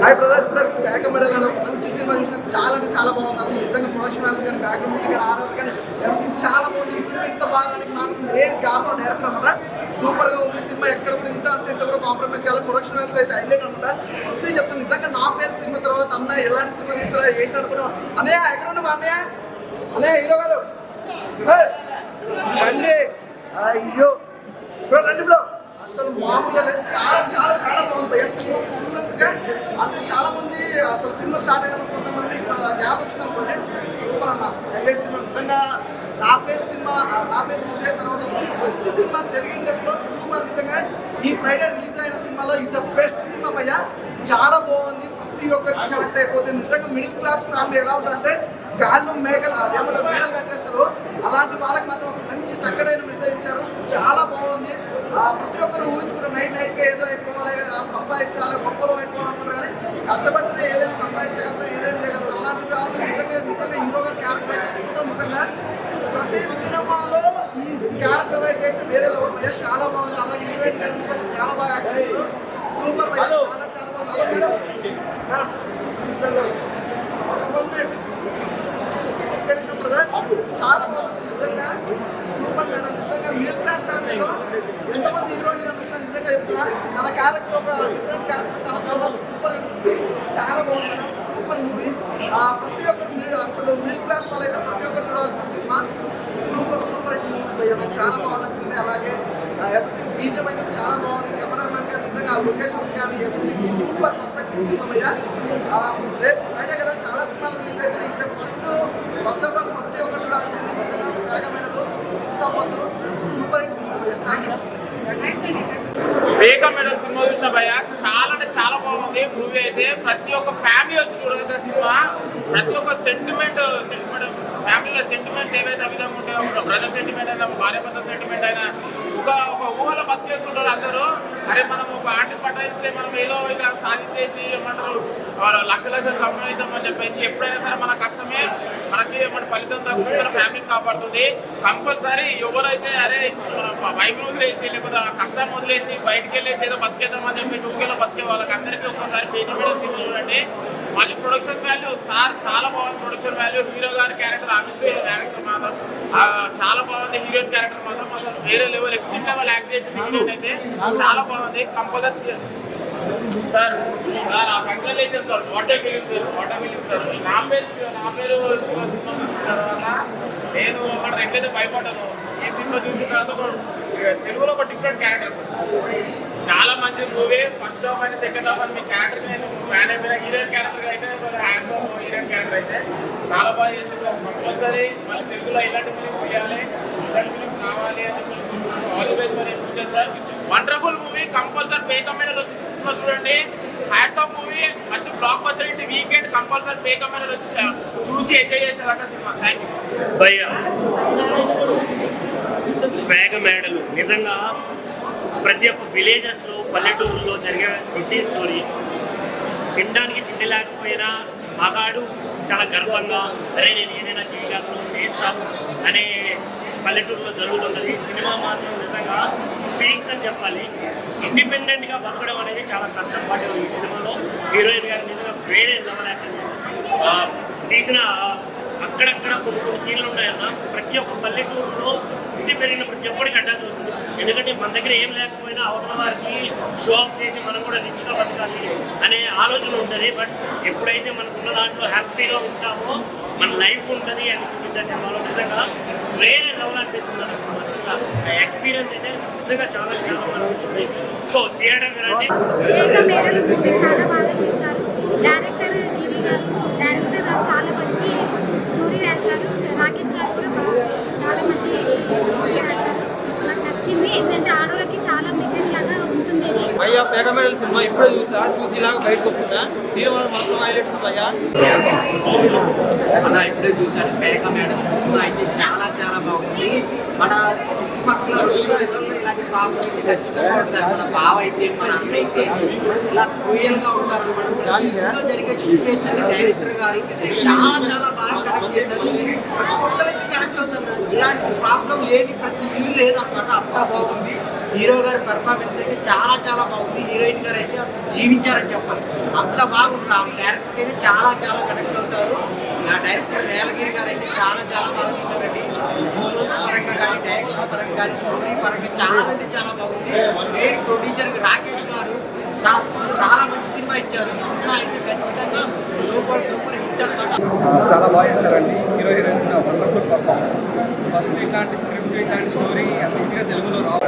Hi brother, ఇప్పుడు back medal అని మంచి సినిమా చూసిన చాలా అంటే చాలా బాగుంది. అసలు నిజంగా ప్రొడక్షన్ వాల్యూస్ కానీ బ్యాక్గ్రౌండ్ మ్యూజిక్ కానీ ఆర్ఆర్ కానీ everything చాలా బాగుంది. ఈ సినిమా ఇంత బాగానికి నాకు మెయిన్ కారణం డైరెక్టర్ అనమాట. సూపర్ గా ఉంది సినిమా. ఎక్కడ కూడా ఇంత అంత ఇంత కూడా కాంప్రమైజ్ కాదు. ప్రొడక్షన్ వాల్యూస్ అయితే హైలైట్ అనమాట. అంతే చెప్తాను, నిజంగా నా పేరు సినిమా తర్వాత అన్న ఎలాంటి సినిమా తీస్తారా ఏంటి అనుకున్నాం. అన్నయ్య ఎక్కడ ఉన్నావు అన్నయ్య? అన్నయ్య హీరో గారు సార్ రండి. అయ్యో బ్రో రండి బ్రో. అసలు మామూలుగా లేదు, చాలా చాలా చాలా బాగుంది భయ్య సినిమా. పూర్తిగా అంటే చాలా మంది అసలు సినిమా స్టార్ట్ అయినప్పుడు కొంతమంది గ్యాప్ వచ్చింది అనుకోండి. సూపర్ అన్న హైలైట్ సినిమా. నిజంగా నా పేరు సినిమా తర్వాత మంచి సినిమా తెలుగు ఇండస్ట్రీలో సూపర్. నిజంగా ఈ ఫ్రైడే రిలీజ్ అయిన సినిమాలో ఈజ్ ద బెస్ట్ సినిమా భయ్య. చాలా బాగుంది, ప్రతి ఒక్కరికి కనెక్ట్ అయిపోతుంది. నిజంగా మిడిల్ క్లాస్ ఫ్యామిలీ ఎలా ఉంటారంటే గాల్లో మేకలు ఏమంటారు మేడలు కట్టేస్తారు, అలాంటి వాళ్ళకి మాత్రం ఒక మంచి చక్కడైన మెసేజ్ ఇచ్చారు. చాలా బాగుంది. ప్రతి ఒక్కరు ఊహించుకుంటారు నైట్గా ఏదో అయిపోవాలి, సంపాదించాలి, గొప్పలు అయిపోవాలనుకుంటారు. కానీ కష్టపడితే ఏదైనా సంపాదించగలుగుతాం, ఏదైనా చేయగలుగుతాం. అలాంటి వాళ్ళు నిజంగా హీరోగా క్యారెక్టర్ అయితే అనుకుంటాం. నిజంగా ప్రతి సినిమాలో ఈ క్యారెక్టర్ వైజ్ అయితే వేరే లెవెల్ భయ్య. చాలా బాగుంది. అలాగే ఈవెంట్ చాలా బాగా యాక్ట్ చేశారు. సూపర్ భయ్య, చాలా చాలా బాగుంది. అలా మేడం అసలు ఒక 1 minute చాలా బాగుంది. అసలు నిజంగా సూపర్ మేడం. నిజంగా మిడిల్ క్లాస్ ఫ్యామిలీలో ఎంతమంది హీరోయిన్ అనిపిస్తున్నా నిజంగా చెప్తున్నా. తన క్యారెక్టర్ ఒక డిఫరెంట్ క్యారెక్టర్, తన చోట సూపర్. చాలా బాగుంది మేడం, సూపర్ మూవీ. ప్రతి ఒక్కరు అసలు మిడిల్ క్లాస్ వాళ్ళైతే ప్రతి ఒక్కరు చూడాల్సిన సినిమా. Super super movie. నాకు చాలా బాగా నచ్చింది. అలాగే బీజం అయితే చాలా బాగుంది. కెమెరామెన్ గారు నిజంగా లొకేషన్స్ కానీ సూపర్ పర్ఫెక్ట్ సినిమా భయ్య. రేపు ఫ్రైడే కదా చాలా సినిమాలు రిలీజ్ అయితే ఫస్ట్ ఆఫ్ ఆల్ ప్రతి ఒక్కరు చూడాల్సింది. నిజంగా వేగమెడలు మిస్ అవ్వద్దు. Super hit movie. Thank you. వేగమెడల్ సినిమా చూసిన భయ్య చాలా అంటే చాలా బాగుంది మూవీ అయితే. ప్రతి ఒక్క ఫ్యామిలీ వచ్చి చూడగలిగిన సినిమా. ప్రతి ఒక్క సెంటిమెంట్ ఫ్యామిలీలో సెంటిమెంట్స్ ఏవైతే విధంగా ఉంటాయో, బ్రదర్ సెంటిమెంట్ అయినా భార్య భర్త సెంటిమెంట్ అయినా ఒక ఊహలో బతికేస్తుంటారు అందరూ. అరే మనం ఒక ఆటలు పట్టాయిస్తే మనం ఏదో ఇక సాధించేసి ఏమంటారు లక్షలు సంపాదిద్దామని చెప్పేసి ఎప్పుడైనా సరే మన కష్టమే మనకి మన ఫలితం తగ్గుతుంది, మన ఫ్యామిలీని కాపాడుతుంది. కంపల్సరీ ఎవరైతే అరే మన వైఫ్ని వదిలేసి లేకపోతే ఆ కష్టాన్ని వదిలేసి బయటకు వెళ్ళేసి ఏదో బతికేద్దామని చెప్పేసి ఊరిలో బతికే వాళ్ళకి అందరికీ ఒక్కసారి వేగమెడల్ సినిమా చూడండి. మళ్ళీ ప్రొడక్షన్ వాల్యూ సార్ చాలా బాగుంది. ప్రొడక్షన్ వాల్యూ హీరో గారి క్యారెక్టర్ అమిత్ క్యారెక్టర్ మాత్రం చాలా బాగుంది. హీరోయిన్ క్యారెక్టర్ మాత్రం అసలు వేరే లెవెల్ ఎక్స్ట్రీమ్ లెవెల్ యాక్ట్ చేసింది హీరోయిన్ అయితే. చాలా బాగుంది. కంపల్సరీ సార్ ఆ congratulation sir. What a film sir. నా పేరు సినిమా చూసిన తర్వాత నేను అక్కడ ఎట్లయితే భయపడ్డాను, ఈ సినిమా చూసిన తర్వాత తెలుగులో ఒక డిఫరెంట్ క్యారెక్టర్ చాలా మంచి మూవీ. ఫస్ట్ హాఫ్ అని సెకండ్ హాఫ్ అని మీ క్యారెక్టర్ నేను ఫ్యాన్ అయిపోయిన. హీరోయిన్ క్యారెక్టర్ అయితే హీరోయిన్ క్యారెక్టర్ అయితే చాలా బాగా చేసింది. కంపల్సరీ మళ్ళీ తెలుగులో ఇలాంటి ఫిలిమ్స్ చేయాలి, ఇలాంటి ఫిలిమ్స్ రావాలి అని all the best for future sir. Wonderful movie. Compulsory వేగమెడల్ వచ్చి సినిమా చూడండి. Hats off movie. మంచి బ్లాక్ బస్టర్ ఇంటి వీకెండ్ కంపల్సరీ వేగమెడల్ వచ్చి చూసి ఎంజాయ్ చేసేదాకా సినిమా. థ్యాంక్ యూ భయ్య. వేగమెడల్ నిజంగా ప్రతి ఒక్క విలేజెస్లో పల్లెటూరులో జరిగే రొటీన్ స్టోరీ. తినడానికి తిండి లేకపోయినా మగాడు చాలా గర్వంగా అరే నేను ఏదైనా చేయగలను చేస్తాను అనే పల్లెటూరులో జరుగుతుంటుంది. సినిమా మాత్రం నిజంగా పీక్స్ అని చెప్పాలి. ఇండిపెండెంట్గా బతకడం అనేది చాలా కష్టం. బట్ ఈ సినిమాలో హీరోయిన్ గారు నిజంగా వేరే లెవెల్ యాక్టింగ్ చేశారు. తీసిన అక్కడక్కడ కొన్ని సీన్లు ఉన్నాయన్న ప్రతి ఒక్క పల్లెటూరులో ఇంటి పెరిగిన ప్రతి ఒక్కరికి అటాచ్ అవుతుంది. ఎందుకంటే మన దగ్గర ఏం లేకపోయినా అవతల వారికి షో ఆఫ్ చేసి మనం కూడా రిచ్గా బతకాలి అనే ఆలోచన ఉంటుంది. బట్ ఎప్పుడైతే మనకున్న దాంట్లో హ్యాపీగా ఉంటామో మన లైఫ్ ఉంటుంది అని చూపించే సినిమాలో నిజంగా వేరే లెవెల్ అనిపిస్తుంది అన్న సినిమా. నిజంగా ఎక్స్పీరియన్స్ అయితే నిజంగా చాలా చాలా అనిపిస్తుంది. సో థియేటర్ వినండి. చాలా బాగా చేశారు. డైరెక్టర్ గిరి గారు చాలా మంచి స్టోరీ రాశారు. రాకేష్ గారు కూడా చాలా మంచి స్టోరీ రాశారు. నాకు నచ్చింది. ఏంటంటే ఆడవాళ్ళకి చాలా మెసేజ్ లాగా ఉంటుంది. భయ్యా వేగమెడల్ సినిమా ఇప్పుడే చూసి ఇలాగా బయటకు వస్తుందా? సినిమా మాత్రం హైలైట్ భయ్యా. మన ఇప్పుడే చూసాను వేగమెడల్ సినిమా అయితే చాలా చాలా బాగుంది. మన చుట్టుపక్కల ఇళ్ళలో ఇలాంటి ప్రాబ్లం అయితే ఖచ్చితంగా ఉంటుంది. మన బావ అయితే మన అన్న అయితే ఇలా క్రూయల్గా ఉంటారు. మనం ప్రతి ఇంట్లో జరిగే సిచ్యువేషన్ డైరెక్టర్ గారు చాలా చాలా బాగా కరెక్ట్ చేశారు. ప్రతి ఒక్కరికి కరెక్ట్ అవుతుంది. ఇలాంటి ప్రాబ్లం లేని ప్రతి ఇల్లు లేదన్నమాట. అంతా బాగుంది. హీరో గారి పెర్ఫార్మెన్స్ అయితే చాలా చాలా బాగుంది. హీరోయిన్ గారు అయితే జీవించారని చెప్పాలి, అంత బాగుంటుంది. ఆ క్యారెక్టర్ అయితే చాలా చాలా కనెక్ట్ అవుతారు. ఆ డైరెక్టర్ నీలగిరి గారు అయితే చాలా చాలా బాగా తీశారండి. విజువల్స్ పరంగా కానీ, డైరెక్షన్ పరంగా కానీ, స్టోరీ పరంగా చాలా అంటే చాలా బాగుంది. మెయిన్ ప్రొడ్యూసర్ రాకేష్ గారు చాలా మంచి సినిమా ఇచ్చారు. ఈ సినిమా అయితే ఖచ్చితంగా సూపర్ సూపర్ హిట్ అన్నమాట. చాలా బాగా చేశారండి. Hero heroine wonderful performance. First ఇట్లాంటి స్క్రిప్ట్ ఇట్లాంటి స్టోరీ అంత ఈజీగా తెలుగులో రావు.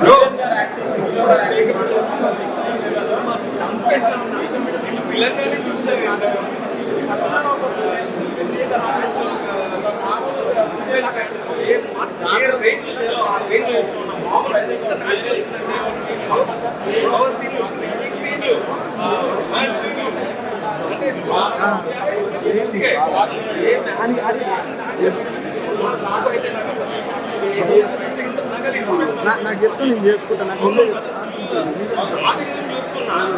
నాకు చెప్తే నేను చేసుకుంటాను. నాకు ముందే చూస్తున్నాను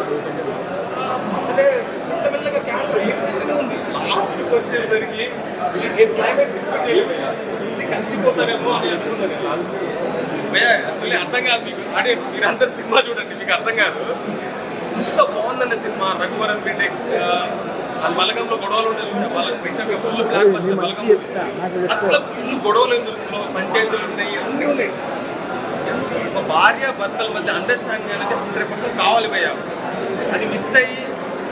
అంటే మెల్లమెల్లగా క్యారెక్టర్ ఉంది. లాస్ట్కి వచ్చేసరికి నేను క్లైమాక్స్ ఎక్స్పెక్ట్ చేయలేదు, కలిసిపోతారేమో అని అనుకున్నాను. లాస్ట్ యాక్చువల్లీ అర్థం కాదు మీకు, అంటే మీరందరు సినిమా చూడండి మీకు అర్థం కాదు. ఎంత బాగుందండి సినిమా. రఘువరన్ బీటెక్ బలగంలో గొడవలు ఉంటాయి, ఫుల్ బ్లాక్ బస్టర్ బలగం, అట్లా ఫుల్ గొడవలు ఇందులో పంచాయతీలు ఉన్నాయి, అన్నీ ఉన్నాయి. ఒక భార్య భర్తల మధ్య అండర్స్టాండింగ్ అనేది 100% కావాలి భయ్యా. అది మిస్ అయ్యి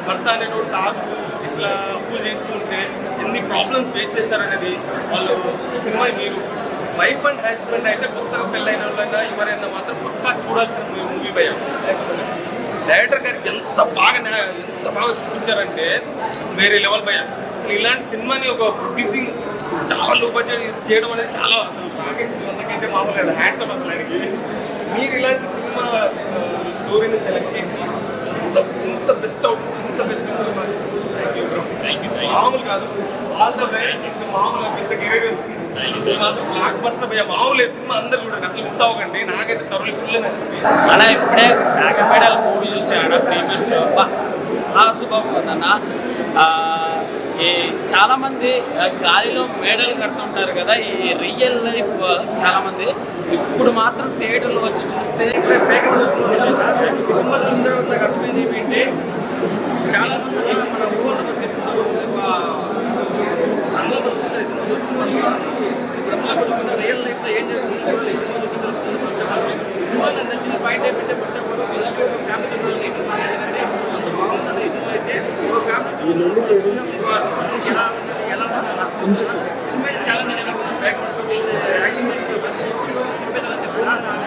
భర్త అనేటువంటి తాగు ఇట్లా అప్పులు చేసుకుంటే ఎన్ని ప్రాబ్లమ్స్ ఫేస్ చేస్తారనేది వాళ్ళు ఈ సినిమా మీరు వైఫ్ అండ్ హస్బెండ్ అయితే కొత్తగా పెళ్ళైన వాళ్ళైనా ఎవరైనా మాత్రం పక్కా చూడాల్సిన మూవీ భయ్యా. డైరెక్టర్ గారికి ఎంత బాగా చూపించారంటే వేరే లెవెల్ భయ్యా. అసలు ఇలాంటి సినిమాని ఒక ప్రొడ్యూసింగ్ చాలా లో బడ్జెట్ చేయడం అనేది చాలా, అసలు రాకేష్ అన్నకైతే మామూలు హ్యాండ్సమ్ అసలు ఆయనకి. మీరు ఇలాంటి సినిమా స్టోరీని సెలెక్ట్ చేసి ఇంత బెస్ట్ మామూలు కాదు. All the best. మామూలు పెద్ద కెరీర్ మాత్రం బ్లాక్ బస్టర్ భయ్యా. మామూలు సినిమా అందరు చూడండి, అసలు మిస్ అవ్వకండి. నాకైతే తరుణ్ ఫుల్ నచ్చింది. అలా ఇప్పుడే నాగపేడల మూవీ చూసాను ప్రీమియర్ షో. చాలా సూపర్ ఉందన్న. చాలామంది గాలిలో మేడలు కడుతుంటారు కదా, ఈ రియల్ లైఫ్ చాలామంది ఇప్పుడు మాత్రం థియేటర్లో వచ్చి చూస్తే సినిమా చూసిన తర్వాత నాకు అర్థమైంది ఏంటంటే చాలామంది మన ఊళ్ళో బతికిస్తున్నారు, అందులో బతుకుంటారు. సినిమా చూస్తున్నారు, ఇప్పుడు అందులో బతుకున్న రియల్ లైఫ్లో ఏం జరుగుతుందో సినిమా చూసి తెలుస్తుంది. సినిమా నచ్చిన పాయింట్ ఏంటంటే first of all family relations అంటే అంత బాగుంటుంది. ఈ సినిమా అయితే ఫ్యామిలీ ఎలా చాలా యాక్టింగ్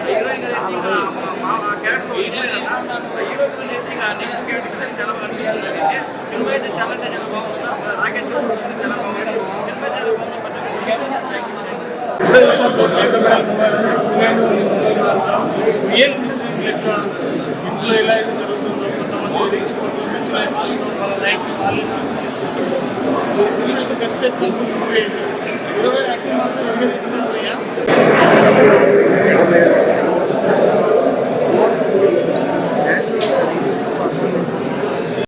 హీరోయిన్ క్యారెక్టర్ హీరో అయితే క్యారెక్టర్ చాలా బాగా అనిపించింది. సినిమా అయితే చాలా అంటే చాలా బాగుంది. రాకేష్ చాలా బాగుంది. సినిమా చాలా బాగుంది. ఇంట్లో ఎలా అయితే జరుగుతుందో కొంతమంది వాళ్ళ లైఫ్ వాళ్ళు సినిమా అయితే బెస్ట్ ఎగ్జాంపుల్ మూవీ. హీరో గారి యాక్టింగ్ మాత్రం